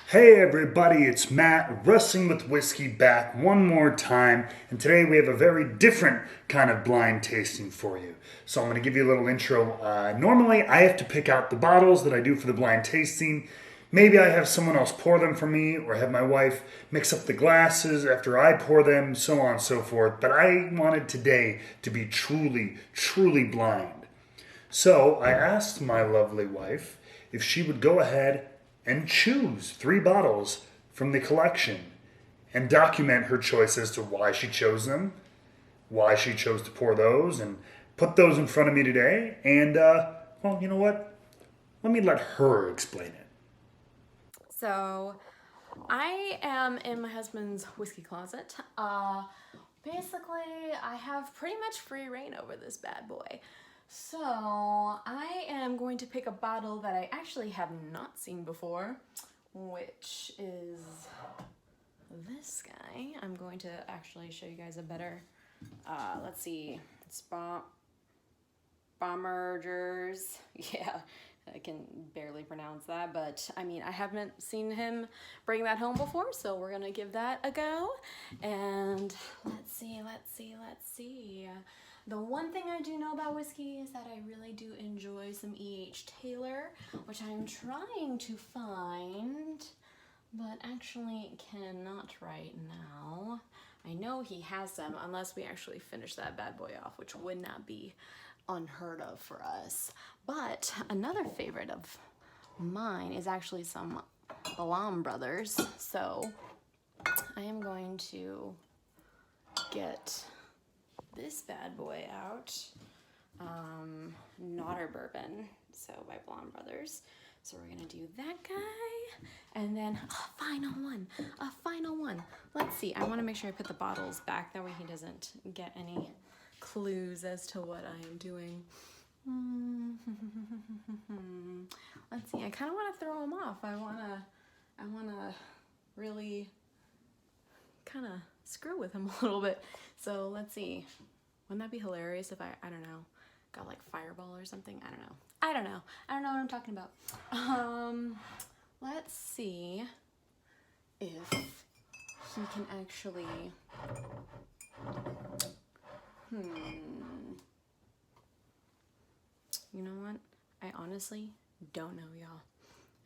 Hey everybody, it's Matt, Wrestling with Whiskey back one more time, and today we have a very different kind of blind tasting for you. So I'm going to give you a little intro. Normally I have to pick out the bottles that I do for the blind tasting. Maybe I have someone else pour them for me, or have my wife mix up the glasses after I pour them, so on and so forth. But I wanted today to be truly, truly blind. So I asked my lovely wife if she would go ahead and choose 3 bottles from the collection and document her choice as to why she chose them, why she chose to pour those, and put those in front of me today. And, well, you know what? Let me let her explain it. So, I am in my husband's whiskey closet. Basically, I have pretty much free reign over this bad boy. So, I am going to pick a bottle that I actually have not seen before, which is this guy. I'm going to actually show you guys a better, let's see, it's Bombergers. Yeah, I can barely pronounce that, but I mean, I haven't seen him bring that home before, so we're gonna give that a go. And let's see. The one thing I do know about whiskey is that I really do enjoy some E.H. Taylor, which I'm trying to find, but actually cannot right now. I know he has some, unless we actually finish that bad boy off, which would not be unheard of for us. But another favorite of mine is actually some Balam Brothers. So I am going to get this bad boy out. Notter Bourbon, so by Blonde Brothers. So we're gonna do that guy, and then a final one. Let's see, I wanna make sure I put the bottles back, that way he doesn't get any clues as to what I am doing. Let's see, I kinda wanna throw him off. I wanna really kinda screw with him a little bit. So let's see. Wouldn't that be hilarious if I don't know, got like Fireball or something? I don't know what I'm talking about. Let's see if he can actually, you know what? I honestly don't know, y'all.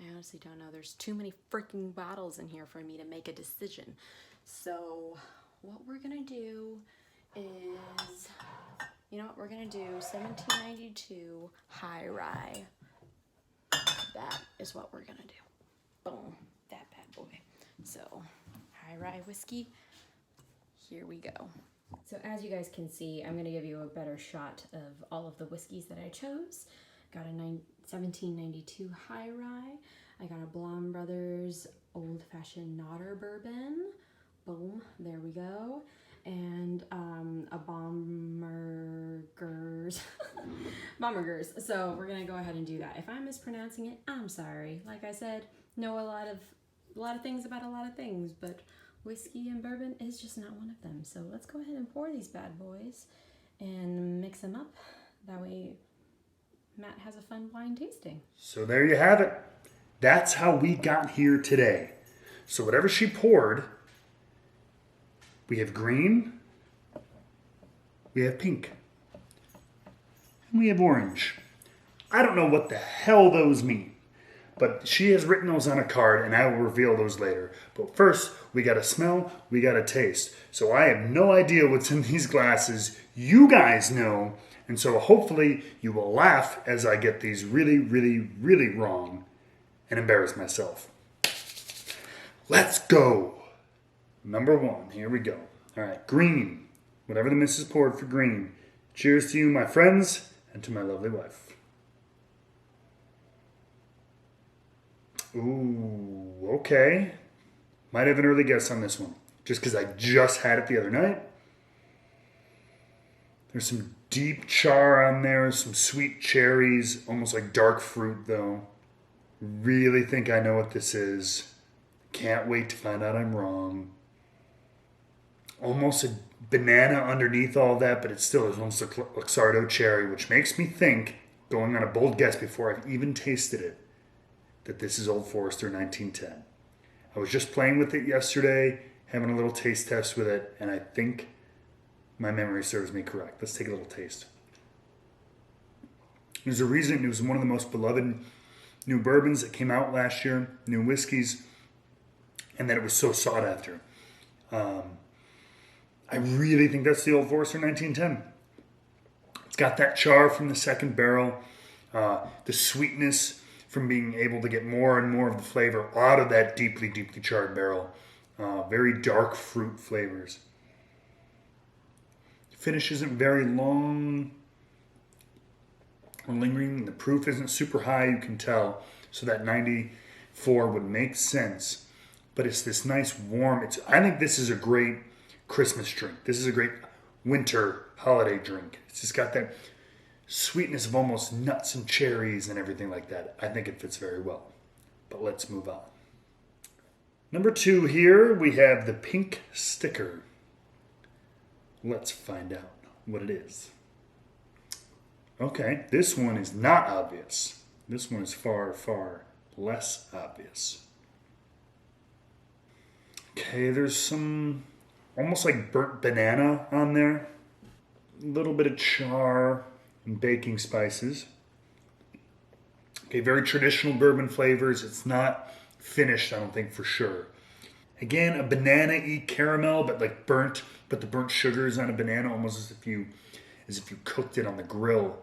I honestly don't know. There's too many freaking bottles in here for me to make a decision. So what we're gonna do is, you know what, we're gonna do 1792 High Rye. That is what we're gonna do. Boom, that bad boy. So, High Rye whiskey, here we go. So as you guys can see, I'm gonna give you a better shot of all of the whiskeys that I chose. Got a 1792 High Rye. I got a Blonde Brothers Old Fashioned Notter Bourbon. Boom, there we go. And a Bombergers. Bombergers. So we're gonna go ahead and do that. If I'm mispronouncing it, I'm sorry. Like I said, know a lot of things about a lot of things, but whiskey and bourbon is just not one of them. So let's go ahead and pour these bad boys and mix them up. That way Matt has a fun blind tasting. So there you have it. That's how we got here today. So whatever she poured, we have green, we have pink, and we have orange. I don't know what the hell those mean, but she has written those on a card, and I will reveal those later. But first, we gotta smell, we gotta taste. So I have no idea what's in these glasses. You guys know, and so hopefully you will laugh as I get these really, really, really wrong and embarrass myself. Let's go. Number 1, here we go. All right, green. Whatever the missus poured for green. Cheers to you, my friends, and to my lovely wife. Ooh, okay. Might have an early guess on this one, just because I just had it the other night. There's some deep char on there, some sweet cherries, almost like dark fruit though. Really think I know what this is. Can't wait to find out I'm wrong. Almost a banana underneath all that, but it still is almost a Luxardo cherry, which makes me think, going on a bold guess before I've even tasted it, that this is Old Forester 1910. I was just playing with it yesterday, having a little taste test with it, and I think my memory serves me correct. Let's take a little taste. There's a reason it was one of the most beloved new bourbons that came out last year, new whiskeys, and that it was so sought after. I really think that's the Old Forester 1910. It's got that char from the second barrel, the sweetness from being able to get more and more of the flavor out of that deeply, deeply charred barrel. Very dark fruit flavors. The finish isn't very long or lingering. The proof isn't super high, you can tell. So that 94 would make sense. But it's this nice warm, I think this is a great Christmas drink. This is a great winter holiday drink. It's just got that sweetness of almost nuts and cherries and everything like that. I think it fits very well. But let's move on. Number 2 here, we have the pink sticker. Let's find out what it is. Okay, this one is not obvious. This one is far, far less obvious. Okay, there's some almost like burnt banana on there. A little bit of char and baking spices. Okay, very traditional bourbon flavors. It's not finished, I don't think, for sure. Again, a banana-y caramel, but like burnt, but the burnt sugar is on a banana, almost as if you cooked it on the grill.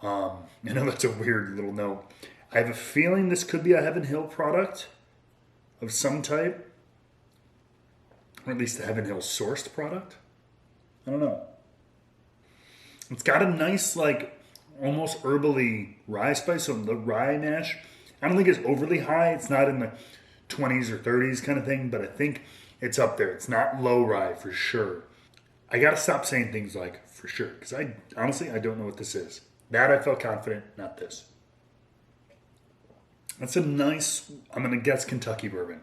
I know that's a weird little note. I have a feeling this could be a Heaven Hill product of some type. Or at least a Heaven Hill sourced product. I don't know. It's got a nice, like, almost herbally rye spice. So the rye mash, I don't think it's overly high. It's not in the 20s or 30s kind of thing, but I think it's up there. It's not low rye for sure. I got to stop saying things like for sure, because I don't know what this is. That I felt confident, not this. That's a nice, I'm going to guess Kentucky bourbon.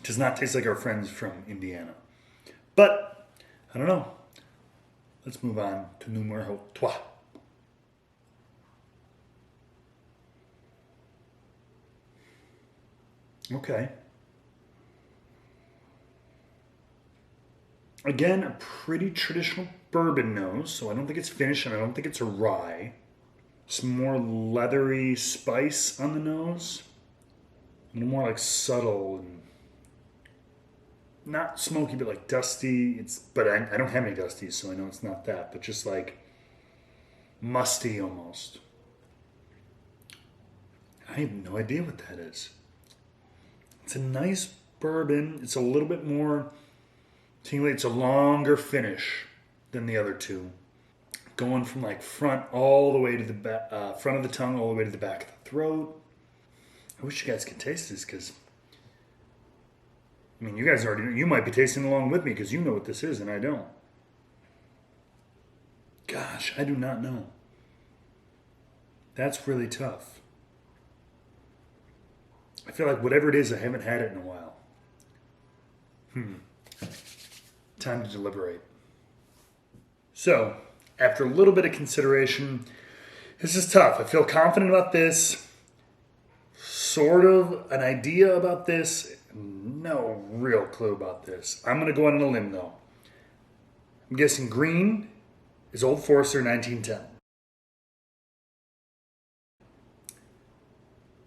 Does not taste like our friends from Indiana. But, I don't know. Let's move on to numero 3. Okay. Again, a pretty traditional bourbon nose, so I don't think it's finished and I don't think it's a rye. Some more leathery spice on the nose. A little more like subtle and not smoky, but like dusty. But I don't have any dusties, so I know it's not that. But just like musty almost. I have no idea what that is. It's a nice bourbon. It's a little bit more tingly. It's a longer finish than the other two. Going from like front all the way to the back, front of the tongue all the way to the back of the throat. I wish you guys could taste this because, I mean, you guys already know. You might be tasting along with me because you know what this is and I don't. Gosh, I do not know. That's really tough. I feel like whatever it is, I haven't had it in a while. Time to deliberate. So, after a little bit of consideration, this is tough. I feel confident about this. Sort of an idea about this. No real clue about this. I'm going to go on a limb, though. I'm guessing green is Old Forester 1910.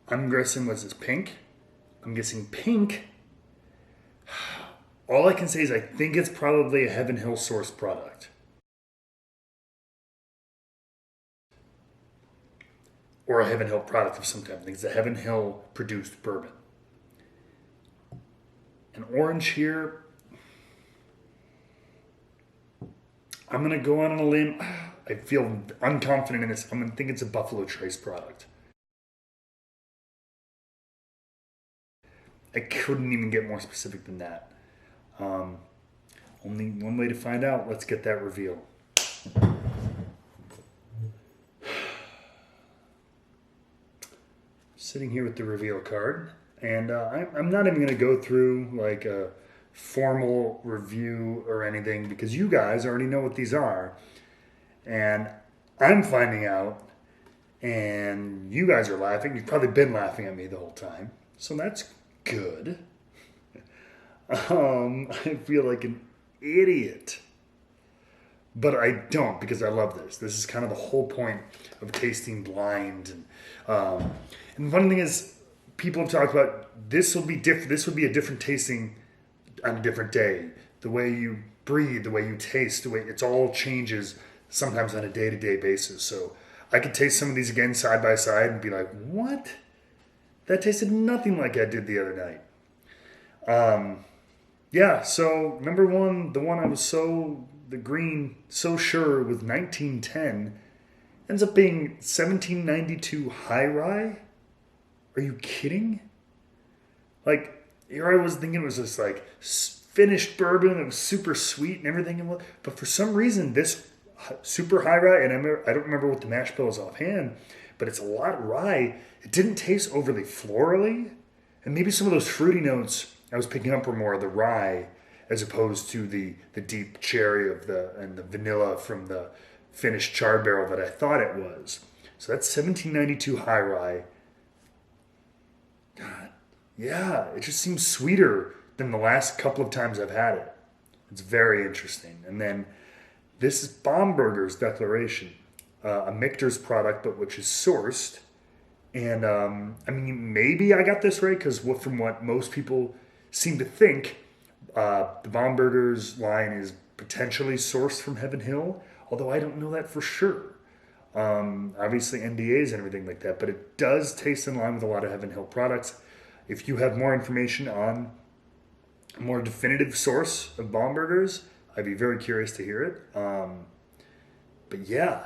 I'm guessing, what's this, pink? I'm guessing pink. All I can say is I think it's probably a Heaven Hill source product. Or a Heaven Hill product of some type. I think it's a Heaven Hill produced bourbon. An orange here. I'm going to go out on a limb. I feel unconfident in this. I'm going to think it's a Buffalo Trace product. I couldn't even get more specific than that. Only one way to find out. Let's get that reveal. Sitting here with the reveal card. And I'm not even going to go through like a formal review or anything because you guys already know what these are. And I'm finding out and you guys are laughing. You've probably been laughing at me the whole time. So that's good. I feel like an idiot. But I don't, because I love this. This is kind of the whole point of tasting blind. And the funny thing is, people have talked about this will be different. This would be a different tasting on a different day. The way you breathe, the way you taste, the way it's all changes sometimes on a day-to-day basis. So I could taste some of these again side by side and be like, what? That tasted nothing like I did the other night. Yeah, so number one, the one I was the green, so sure with 1910, ends up being 1792 High Rye. Are you kidding? Like, here I was thinking it was this like finished bourbon that was super sweet and everything. But for some reason, this super High Rye, and I don't remember what the mash bill is offhand, but it's a lot rye. It didn't taste overly florally. And maybe some of those fruity notes I was picking up were more of the rye as opposed to the deep cherry and the vanilla from the finished charred barrel that I thought it was. So that's 1792 High Rye. God, yeah, it just seems sweeter than the last couple of times I've had it. It's very interesting. And then this is Baumberger's Declaration, a Michter's product, but which is sourced. And I mean, maybe I got this right, because from what most people seem to think, the Baumberger's line is potentially sourced from Heaven Hill, although I don't know that for sure. Obviously NDAs and everything like that, but it does taste in line with a lot of Heaven Hill products. If you have more information on a more definitive source of Baumberger's, I'd be very curious to hear it. But yeah,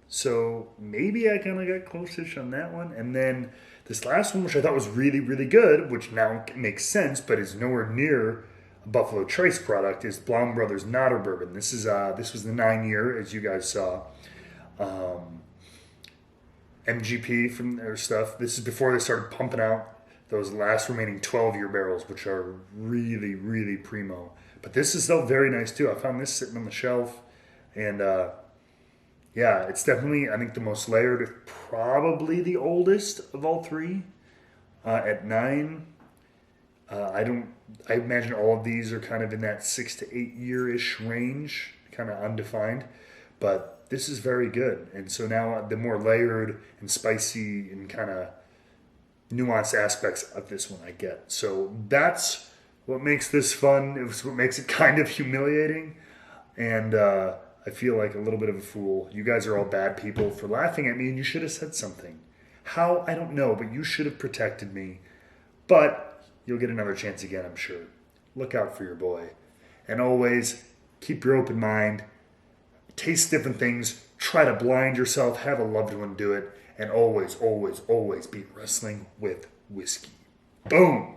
so maybe I kind of got close-ish on that one. And then this last one, which I thought was really, really good, which now makes sense, but is nowhere near a Buffalo Trace product, is Blum Brothers Nodder Bourbon. This was the 9-year, as you guys saw. MGP from their stuff. This is before they started pumping out those last remaining 12-year barrels, which are really, really primo. But this is still very nice too. I found this sitting on the shelf, and yeah, it's definitely, I think, the most layered, probably the oldest of all three at 9. I imagine all of these are kind of in that 6 to 8 year-ish range, kind of undefined, but this is very good. And so now the more layered and spicy and kind of nuanced aspects of this one I get. So that's what makes this fun. It's what makes it kind of humiliating. And I feel like a little bit of a fool. You guys are all bad people for laughing at me, and you should have said something. How? I don't know, but you should have protected me. But you'll get another chance again, I'm sure. Look out for your boy. And always, keep your open mind. Taste different things. Try to blind yourself. Have a loved one do it. And always, always, always be wrestling with whiskey. Boom!